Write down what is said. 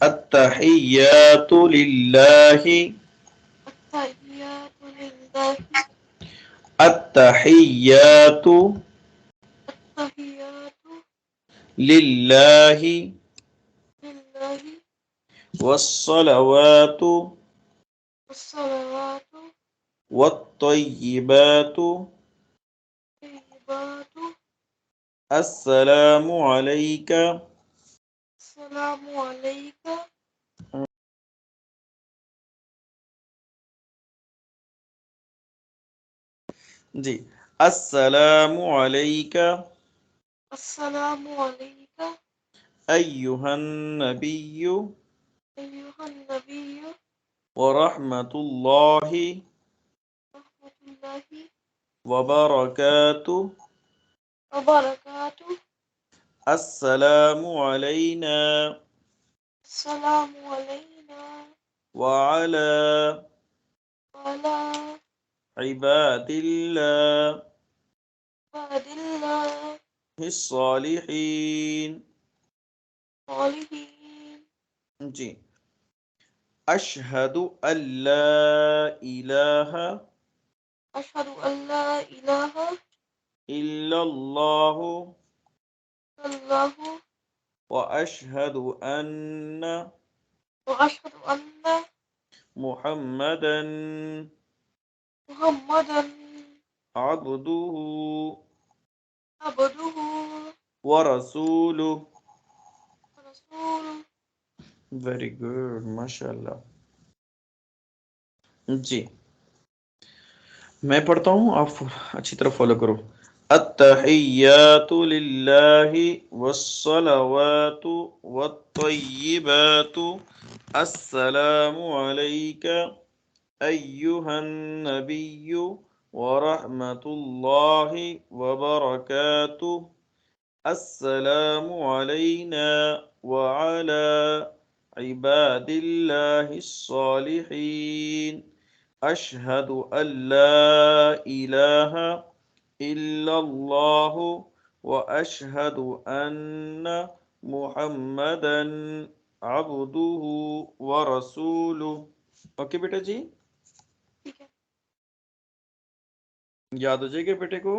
अत्तहिय्यातु लिल्लाहि अत्तहिय्यातु लिल्लाहि अत्तहिय्यातु अत्तहिय्यातु लिल्लाहि लिल्लाहि वस्सलवातु वस्सलावातु वत्तय्यिबातु तय्यिबातु अस्सलामु अलैका। अस्सलामु अलैका। जी, अस्सलामु अलैका अस्सलामु अलैका अय्युहन नबिय्यु अय्युहन नबिय्यु व रहमतुल्लाहि रहमतुल्लाहि व बरकातुहु। व बरकातुहु। अस्सलामु अलैना अस्सलामु अलैना व अला व अला इबादिल्लाहि इबादिल्लाह الصالحين। सालिहीन। जी, अशहदु अल्ला इलाहा अशहदु अल्ला इलाहा इल्लल्लाहु इल्लल्लाहु व अशहदु अन्ना व अशहदु अन्ना मुहम्मदन मुहम्मदन अब्दुहु अब्दुहु व रसूलुहु। व रसूलुहु। वेरी गुड, माशाल्लाह। जी, मैं पढ़ता हूँ, आप अच्छी तरह फॉलो करो। अत्तहिय्यातु लिल्लाहि वस्सलवातु वत्तय्यिबातु अस्सलामु अलैका अय्युहन नबिय्यु व रहमतुल्लाहि व बरकातुहु। अस्सलामु अलैना व अला इबादिल्लाहि स्सालिहीन। अशहदु अल्ला इलाहा इल्लल्लाहु व अशहदु अन्ना मुहम्मदन अब्दुहु व रसूलुहु। ओके बेटा जी, ठीक है। याद हो जाएगा बेटे को।